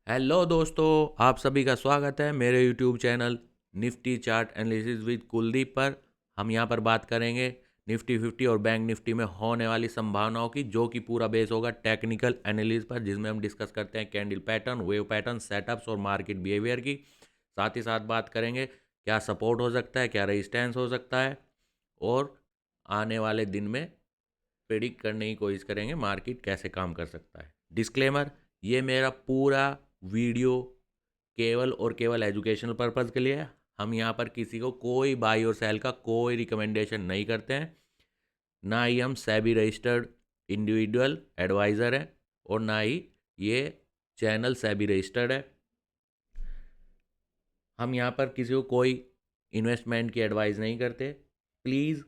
Hello दोस्तों, आप सभी का स्वागत है मेरे YouTube channel Nifty chart analysis with Kuldeep पर। हम यहां पर बात करेंगे निफ्टी 50 और बैंक निफ्टी में होने वाली संभावनाओं की, जो कि पूरा बेस होगा टेक्निकल एनालिसिस पर, जिसमें हम डिस्कस करते हैं candle pattern, wave pattern, setups और मार्केट बिहेवियर की। साथ ही साथ बात करेंगे क्या सपोर्ट हो सकता है, क्या रेजिस्टेंस हो सकता है, और आने वाले दिन में प्रेडिक्ट करने की कोशिश करेंगे मार्केट कैसे काम कर सकता है। डिस्क्लेमर, ये मेरा पूरा वीडियो केवल और केवल एजुकेशनल पर्पज़ के लिए है। हम यहाँ पर किसी को कोई बाई और सेल का कोई रिकमेंडेशन नहीं करते हैं। ना ही हम सेबी रजिस्टर्ड इंडिविजुअल एडवाइज़र हैं, और ना ही ये चैनल सेबी रजिस्टर्ड है। हम यहाँ पर किसी को कोई इन्वेस्टमेंट की एडवाइस नहीं करते। प्लीज़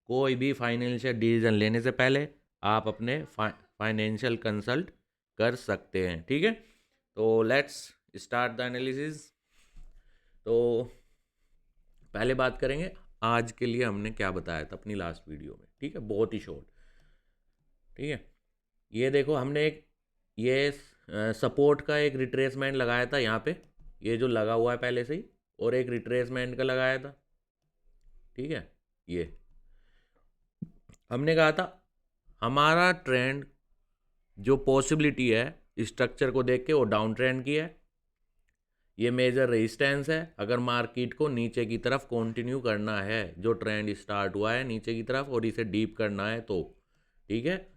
कोई भी फाइनेंशियल डिसीजन लेने से पहले आप अपने फाइनेंशियल कंसल्ट कर सकते हैं, ठीक है। तो लेट्स स्टार्ट द एनालिसिस। तो पहले बात करेंगे आज के लिए हमने क्या बताया था अपनी लास्ट वीडियो में, ठीक है, बहुत ही शॉर्ट, ठीक है। ये देखो, हमने एक ये सपोर्ट का एक रिट्रेसमेंट लगाया था यहाँ पे, ये जो लगा हुआ है पहले से ही, और एक रिट्रेसमेंट का लगाया था, ठीक है। ये हमने कहा था हमारा ट्रेंड जो पॉसिबिलिटी है स्ट्रक्चर को देख के वो डाउन ट्रेंड की है। ये मेजर रेजिस्टेंस है अगर मार्केट को नीचे की तरफ कंटिन्यू करना है, जो ट्रेंड स्टार्ट हुआ है नीचे की तरफ और इसे डीप करना है तो, ठीक है,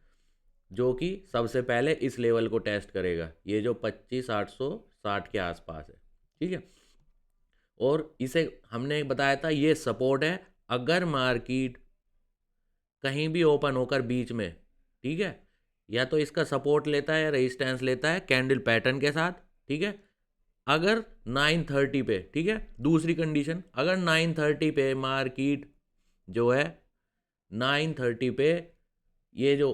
जो कि सबसे पहले इस लेवल को टेस्ट करेगा, ये जो 25,860 के आसपास है, ठीक है। और इसे हमने बताया था ये सपोर्ट है अगर मार्केट कहीं भी ओपन होकर बीच में, ठीक है, या तो इसका सपोर्ट लेता है या रेजिस्टेंस लेता है कैंडल पैटर्न के साथ, ठीक है। अगर 930 पे, ठीक है, दूसरी कंडीशन, अगर 930 पे मार्केट जो है 930 पे ये जो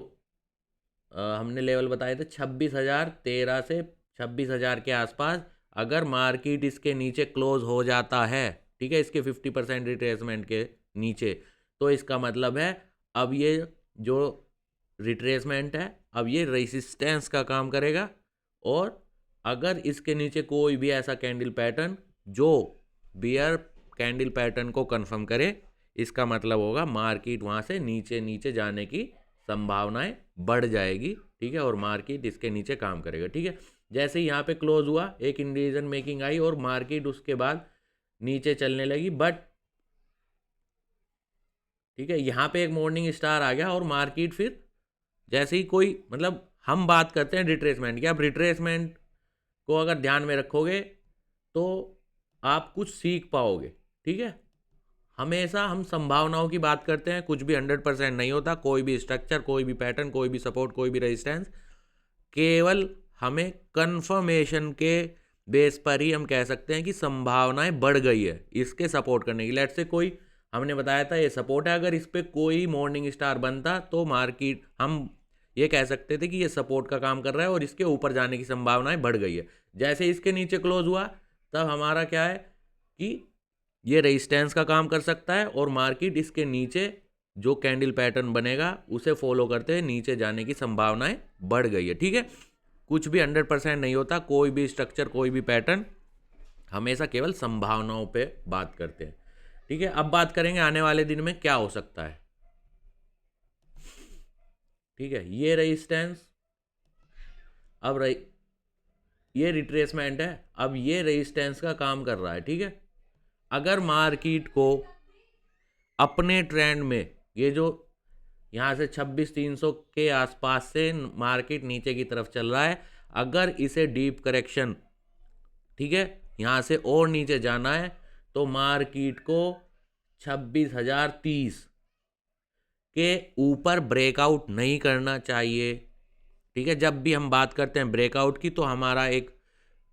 हमने लेवल बताए थे 26,013 से 26,000 के आसपास, अगर मार्केट इसके नीचे क्लोज हो जाता है, ठीक है, इसके 50% रिट्रेसमेंट के नीचे, तो इसका मतलब है अब ये जो रिट्रेसमेंट है अब ये रेसिस्टेंस का काम करेगा। और अगर इसके नीचे कोई भी ऐसा कैंडल पैटर्न जो बियर कैंडल पैटर्न को कंफर्म करे, इसका मतलब होगा मार्केट वहाँ से नीचे नीचे जाने की संभावनाएं बढ़ जाएगी, ठीक है, और मार्केट इसके नीचे काम करेगा, ठीक है। जैसे ही यहाँ पे क्लोज हुआ एक इंडिसीजन मेकिंग आई और मार्केट उसके बाद नीचे चलने लगी, बट ठीक है, यहाँ पे एक मॉर्निंग स्टार आ गया और मार्केट फिर जैसे ही कोई, मतलब हम बात करते हैं रिट्रेसमेंट की, आप रिट्रेसमेंट को अगर ध्यान में रखोगे तो आप कुछ सीख पाओगे, ठीक है। हमेशा हम संभावनाओं की बात करते हैं, कुछ भी 100% नहीं होता, कोई भी स्ट्रक्चर, कोई भी पैटर्न, कोई भी सपोर्ट, कोई भी रेजिस्टेंस, केवल हमें कंफर्मेशन के बेस पर ही हम कह सकते हैं कि संभावनाएं बढ़ गई है इसके सपोर्ट करने की। लेट से कोई, हमने बताया था ये सपोर्ट है, अगर इस पर कोई मॉर्निंग स्टार बनता तो मार्केट हम ये कह सकते थे कि ये सपोर्ट का काम कर रहा है और इसके ऊपर जाने की संभावनाएं बढ़ गई है। जैसे इसके नीचे क्लोज हुआ तब हमारा क्या है कि ये रेजिस्टेंस का काम कर सकता है और मार्केट इसके नीचे जो कैंडल पैटर्न बनेगा उसे फॉलो करते हुए नीचे जाने की संभावनाएं बढ़ गई है, ठीक है। कुछ भी 100% नहीं होता, कोई भी स्ट्रक्चर, कोई भी पैटर्न, हमेशा केवल संभावनाओं पे बात करते हैं, ठीक है। अब बात करेंगे आने वाले दिन में क्या हो सकता है, ठीक है। ये रेजिस्टेंस, अब ये रिट्रेसमेंट है, अब ये रेजिस्टेंस का काम कर रहा है, ठीक है। अगर मार्केट को अपने ट्रेंड में ये जो यहाँ से 26,300 के आसपास से मार्केट नीचे की तरफ चल रहा है, अगर इसे डीप करेक्शन, ठीक है, यहाँ से और नीचे जाना है तो मार्केट को 26,030 के ऊपर ब्रेकआउट नहीं करना चाहिए, ठीक है। जब भी हम बात करते हैं ब्रेकआउट की तो हमारा एक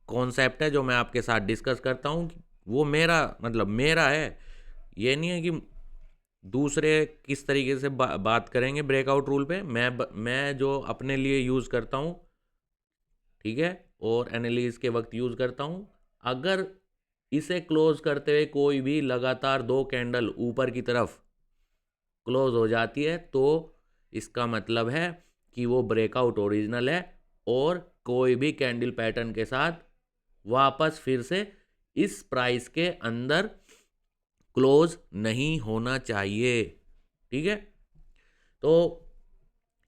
कॉन्सेप्ट है जो मैं आपके साथ डिस्कस करता हूँ, वो मेरा मतलब मेरा है, ये नहीं है कि दूसरे किस तरीके से बात करेंगे ब्रेकआउट रूल पे। मैं जो अपने लिए यूज़ करता हूँ, ठीक है, और एनालिसिस के वक्त यूज़ करता हूँ, अगर इसे क्लोज करते हुए कोई भी लगातार 2 कैंडल ऊपर की तरफ क्लोज हो जाती है तो इसका मतलब है कि वो ब्रेकआउट ओरिजिनल है और कोई भी कैंडल पैटर्न के साथ वापस फिर से इस प्राइस के अंदर क्लोज नहीं होना चाहिए। ठीक है, तो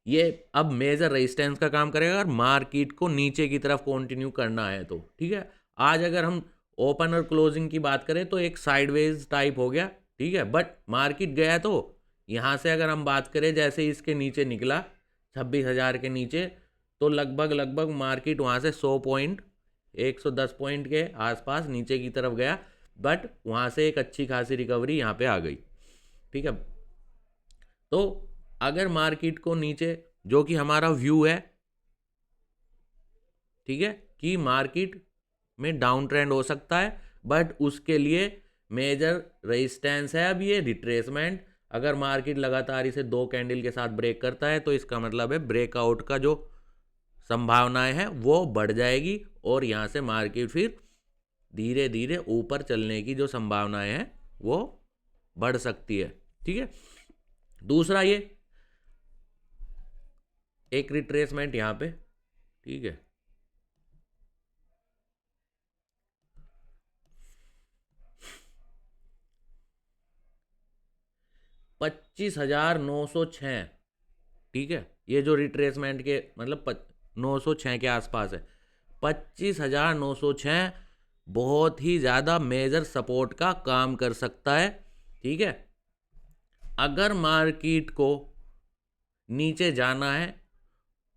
ये अब मेजर रेजिस्टेंस का काम करेगा अगर मार्केट को नीचे की तरफ कंटिन्यू करना है तो। ठीक है, आज अगर हम ओपन और क्लोजिंग की बात करें तो एक साइडवेज टाइप हो गया। ठीक है, बट मार्केट गया तो यहाँ से अगर हम बात करें जैसे इसके नीचे निकला 26,000 के नीचे, तो लगभग मार्केट वहाँ से 100 पॉइंट 110 पॉइंट के आसपास नीचे की तरफ गया, बट वहाँ से एक अच्छी खासी रिकवरी यहाँ पे आ गई। ठीक है, तो अगर मार्केट को नीचे, जो कि हमारा व्यू है, ठीक है, कि मार्केट में डाउन ट्रेंड हो सकता है, बट उसके लिए मेजर रेजिस्टेंस है अब ये रिट्रेसमेंट। अगर मार्केट लगातार इसे 2 कैंडल के साथ ब्रेक करता है तो इसका मतलब है ब्रेकआउट का जो संभावनाएं हैं वो बढ़ जाएगी और यहाँ से मार्केट फिर धीरे धीरे ऊपर चलने की जो संभावनाएं हैं वो बढ़ सकती है। ठीक है, दूसरा ये एक रिट्रेसमेंट यहाँ पे। ठीक है, $25,906। ठीक है, ये जो रिट्रेसमेंट के मतलब 906 के आसपास है, 25,906 बहुत ही ज़्यादा मेजर सपोर्ट का काम कर सकता है। ठीक है, अगर मार्केट को नीचे जाना है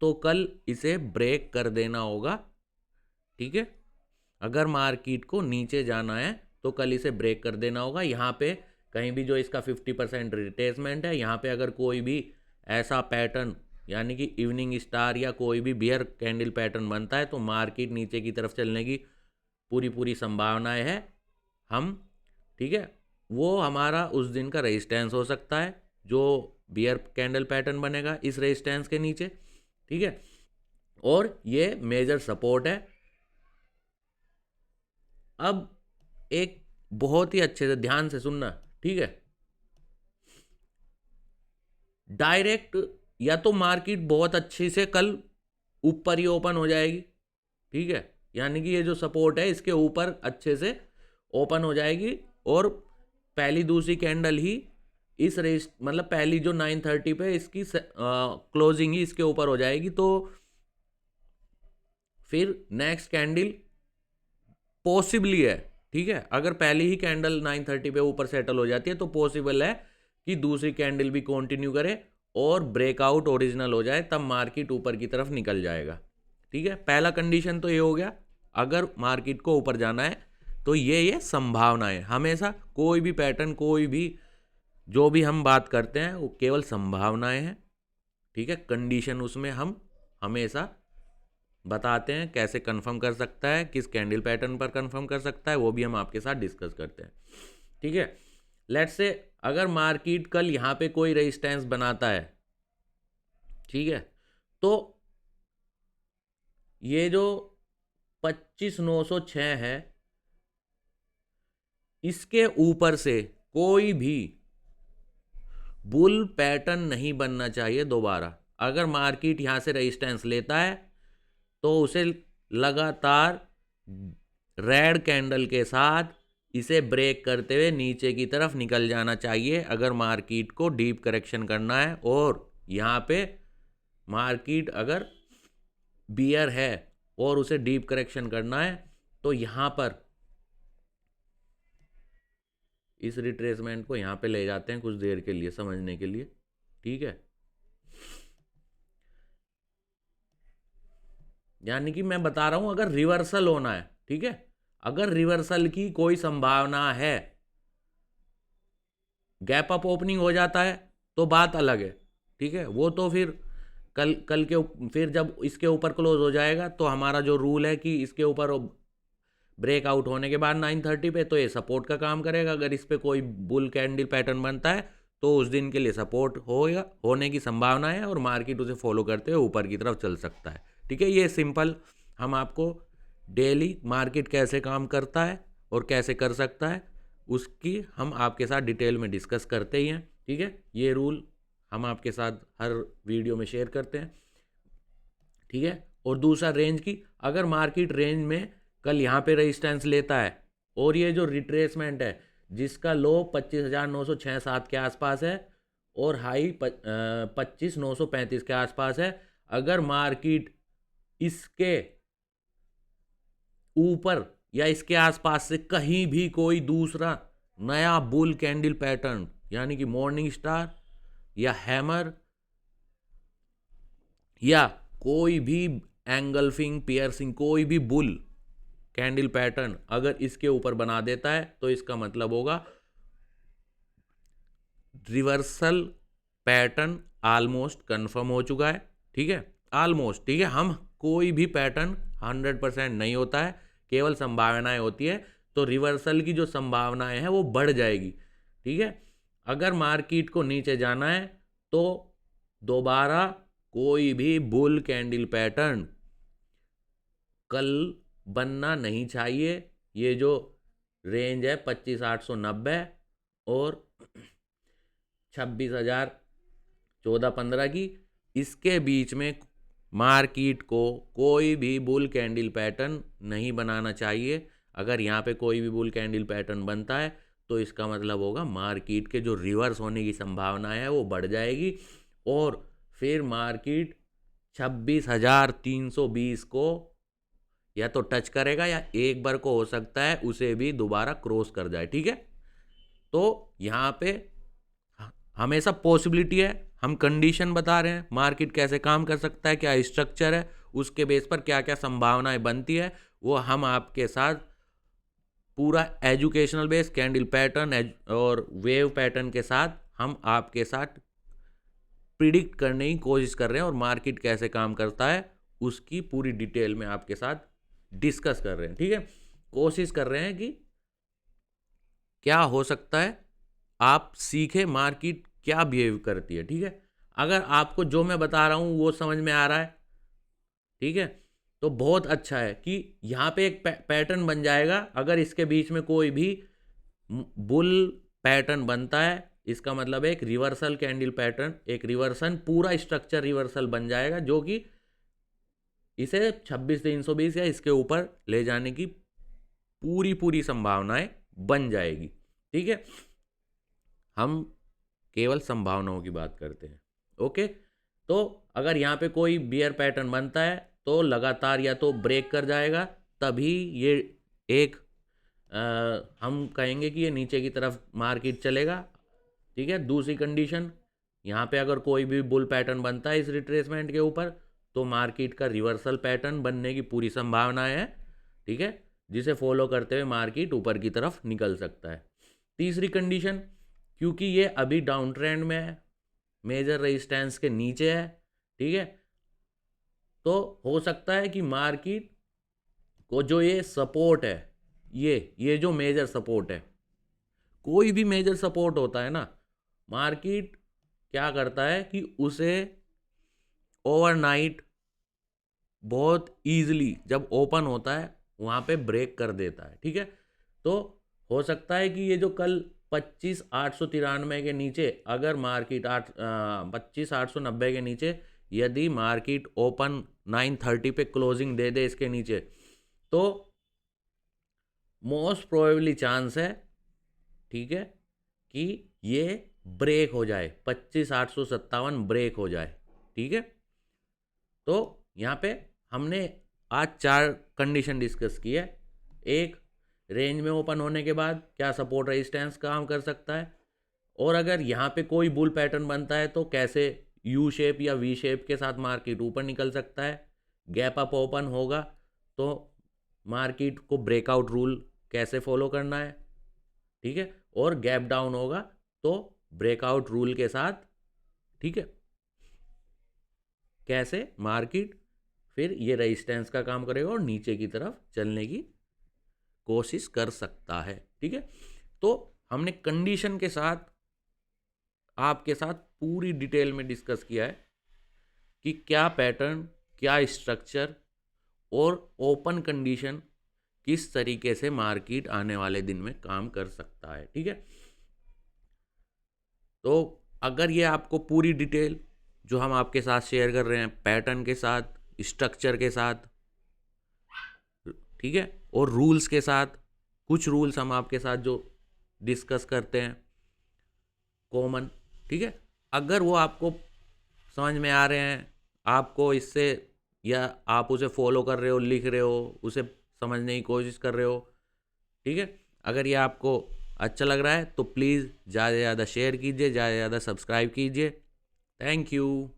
तो कल इसे ब्रेक कर देना होगा। ठीक है, अगर मार्केट को नीचे जाना है तो कल इसे ब्रेक कर देना होगा। यहाँ पे कहीं भी जो इसका 50% रिट्रेसमेंट है, यहाँ पे अगर कोई भी ऐसा पैटर्न यानी कि इवनिंग स्टार या कोई भी बियर कैंडल पैटर्न बनता है तो मार्केट नीचे की तरफ चलने की पूरी संभावनाएं है। हम, ठीक है, वो हमारा उस दिन का रेजिस्टेंस हो सकता है जो बियर कैंडल पैटर्न बनेगा इस रेजिस्टेंस के नीचे। ठीक है, और ये मेजर सपोर्ट है। अब एक बहुत ही अच्छे से ध्यान से सुनना। ठीक है, डायरेक्ट या तो मार्केट बहुत अच्छे से कल ऊपर ही ओपन हो जाएगी। ठीक है, यानी कि ये जो सपोर्ट है इसके ऊपर अच्छे से ओपन हो जाएगी और पहली दूसरी कैंडल ही इस रेस मतलब पहली जो 9:30 पे इसकी क्लोजिंग ही इसके ऊपर हो जाएगी, तो फिर नेक्स्ट कैंडल पॉसिबली है। ठीक है, अगर पहली ही कैंडल 9:30 पे ऊपर सेटल हो जाती है तो पॉसिबल है कि दूसरी कैंडल भी कंटिन्यू करे और ब्रेकआउट ओरिजिनल हो जाए, तब मार्केट ऊपर की तरफ निकल जाएगा। ठीक है, पहला कंडीशन तो ये हो गया, अगर मार्केट को ऊपर जाना है तो ये संभावना है। हमेशा कोई भी पैटर्न, कोई भी जो भी हम बात करते हैं वो केवल संभावनाएं हैं। ठीक है, कंडीशन उसमें हम हमेशा बताते हैं, कैसे कंफर्म कर सकता है, किस कैंडल पैटर्न पर कंफर्म कर सकता है, वो भी हम आपके साथ डिस्कस करते हैं। ठीक है, लेट्स से अगर मार्केट कल यहाँ पे कोई रेजिस्टेंस बनाता है, ठीक है, तो ये जो 25,906 है इसके ऊपर से कोई भी बुल पैटर्न नहीं बनना चाहिए दोबारा। अगर मार्केट यहां से रेजिस्टेंस लेता है तो उसे लगातार रेड कैंडल के साथ इसे ब्रेक करते हुए नीचे की तरफ निकल जाना चाहिए अगर मार्केट को डीप करेक्शन करना है। और यहाँ पे मार्केट अगर बियर है और उसे डीप करेक्शन करना है तो यहाँ पर इस रिट्रेसमेंट को यहाँ पे ले जाते हैं कुछ देर के लिए समझने के लिए। ठीक है, यानी कि मैं बता रहा हूं अगर रिवर्सल होना है, ठीक है, अगर रिवर्सल की कोई संभावना है, गैप अप ओपनिंग हो जाता है तो बात अलग है। ठीक है, वो तो फिर कल के फिर जब इसके ऊपर क्लोज हो जाएगा तो हमारा जो रूल है कि इसके ऊपर ब्रेकआउट होने के बाद 9:30 पे तो ये सपोर्ट का काम करेगा। अगर इस पे कोई बुल कैंडल पैटर्न बनता है तो उस दिन के लिए सपोर्ट होगा, होने की संभावना है और मार्केट उसे फॉलो करते हुए ऊपर की तरफ चल सकता है। ठीक है, ये सिंपल हम आपको डेली मार्केट कैसे काम करता है और कैसे कर सकता है उसकी हम आपके साथ डिटेल में डिस्कस करते ही हैं। ठीक है, ये रूल हम आपके साथ हर वीडियो में शेयर करते हैं। ठीक है, और दूसरा रेंज की, अगर मार्केट रेंज में कल यहाँ पे रेजिस्टेंस लेता है और ये जो रिट्रेसमेंट है जिसका लो 25,906-7 के आसपास है और हाई 25,935 के आसपास है, अगर मार्केट इसके ऊपर या इसके आसपास से कहीं भी कोई दूसरा नया बुल कैंडल पैटर्न यानी कि मॉर्निंग स्टार या हैमर या कोई भी एंगल्फिंग पियर्सिंग कोई भी बुल कैंडल पैटर्न अगर इसके ऊपर बना देता है तो इसका मतलब होगा रिवर्सल पैटर्न ऑलमोस्ट कंफर्म हो चुका है। ठीक है, ऑलमोस्ट। ठीक है, हम कोई भी पैटर्न 100% नहीं होता है, केवल संभावनाएं होती है। तो रिवर्सल की जो संभावनाएं हैं वो बढ़ जाएगी। ठीक है, अगर मार्केट को नीचे जाना है तो दोबारा कोई भी बुल कैंडल पैटर्न कल बनना नहीं चाहिए। ये जो रेंज है 25,890 और 26,014-15 की, इसके बीच में मार्केट को कोई भी बुल कैंडल पैटर्न नहीं बनाना चाहिए। अगर यहाँ पे कोई भी बुल कैंडल पैटर्न बनता है तो इसका मतलब होगा मार्केट के जो रिवर्स होने की संभावना है वो बढ़ जाएगी और फिर मार्केट 26,320 को या तो टच करेगा या एक बार को हो सकता है उसे भी दोबारा क्रॉस कर जाए। ठीक है, तो यहाँ पे हमेशा पॉसिबिलिटी है, हम कंडीशन बता रहे हैं मार्केट कैसे काम कर सकता है, क्या स्ट्रक्चर है, उसके बेस पर क्या क्या संभावनाएं बनती है, वो हम आपके साथ पूरा एजुकेशनल बेस कैंडल पैटर्न और वेव पैटर्न के साथ हम आपके साथ प्रिडिक्ट करने की कोशिश कर रहे हैं और मार्केट कैसे काम करता है उसकी पूरी डिटेल में आपके साथ डिस्कस कर रहे हैं। ठीक है, कोशिश कर रहे हैं कि क्या हो सकता है आप सीखे मार्केट क्या बिहेव करती है। ठीक है, अगर आपको जो मैं बता रहा हूं वो समझ में आ रहा है, ठीक है, तो बहुत अच्छा है कि यहाँ पे एक पैटर्न बन जाएगा। अगर इसके बीच में कोई भी बुल पैटर्न बनता है इसका मतलब है एक रिवर्सल कैंडल पैटर्न, एक रिवर्सन पूरा स्ट्रक्चर रिवर्सल बन जाएगा जो कि इसे 26,320 या इसके ऊपर ले जाने की पूरी संभावनाएं बन जाएगी। ठीक है, हम केवल संभावनाओं की बात करते हैं। ओके, तो अगर यहाँ पे कोई बियर पैटर्न बनता है तो लगातार या तो ब्रेक कर जाएगा, तभी ये एक हम कहेंगे कि ये नीचे की तरफ मार्केट चलेगा। ठीक है, दूसरी कंडीशन, यहाँ पे अगर कोई भी बुल पैटर्न बनता है इस रिट्रेसमेंट के ऊपर तो मार्केट का रिवर्सल पैटर्न बनने की पूरी संभावना है। ठीक है, जिसे फॉलो करते हुए मार्केट ऊपर की तरफ निकल सकता है। तीसरी कंडीशन, क्योंकि ये अभी डाउन ट्रेंड में है, मेजर रेजिस्टेंस के नीचे है, ठीक है, तो हो सकता है कि मार्केट को जो ये सपोर्ट है, ये जो मेजर सपोर्ट है, कोई भी मेजर सपोर्ट होता है ना, मार्केट क्या करता है कि उसे ओवरनाइट बहुत ईजिली जब ओपन होता है वहाँ पे ब्रेक कर देता है। ठीक है, तो हो सकता है कि ये जो कल 25,893 के नीचे अगर मार्केट 25,890 के नीचे यदि मार्केट ओपन 930 पे क्लोजिंग दे दे इसके नीचे, तो मोस्ट प्रोबेबली चांस है, ठीक है, कि ये ब्रेक हो जाए, 25,857 ब्रेक हो जाए। ठीक है, तो यहाँ पे हमने आज 4 कंडीशन डिस्कस की है। एक, रेंज में ओपन होने के बाद क्या सपोर्ट रेजिस्टेंस काम कर सकता है, और अगर यहाँ पे कोई बुल पैटर्न बनता है तो कैसे यू शेप या वी शेप के साथ मार्केट ऊपर निकल सकता है। गैप अप ओपन होगा तो मार्केट को ब्रेकआउट रूल कैसे फॉलो करना है। ठीक है, और गैप डाउन होगा तो ब्रेकआउट रूल के साथ, ठीक है, कैसे मार्केट फिर ये रेजिस्टेंस का काम करेगा और नीचे की तरफ चलने की कोशिश कर सकता है। ठीक है, तो हमने कंडीशन के साथ आपके साथ पूरी डिटेल में डिस्कस किया है कि क्या पैटर्न, क्या स्ट्रक्चर और ओपन कंडीशन किस तरीके से मार्केट आने वाले दिन में काम कर सकता है। ठीक है, तो अगर ये आपको पूरी डिटेल जो हम आपके साथ शेयर कर रहे हैं पैटर्न के साथ, स्ट्रक्चर के साथ, ठीक है, और रूल्स के साथ, कुछ रूल्स हम आपके साथ जो डिस्कस करते हैं कॉमन, ठीक है, अगर वो आपको समझ में आ रहे हैं, आपको इससे, या आप उसे फॉलो कर रहे हो, लिख रहे हो, उसे समझने की कोशिश कर रहे हो, ठीक है, अगर ये आपको अच्छा लग रहा है तो प्लीज़ ज़्यादा से ज़्यादा शेयर कीजिए, ज़्यादा से ज़्यादा सब्सक्राइब कीजिए। Thank you.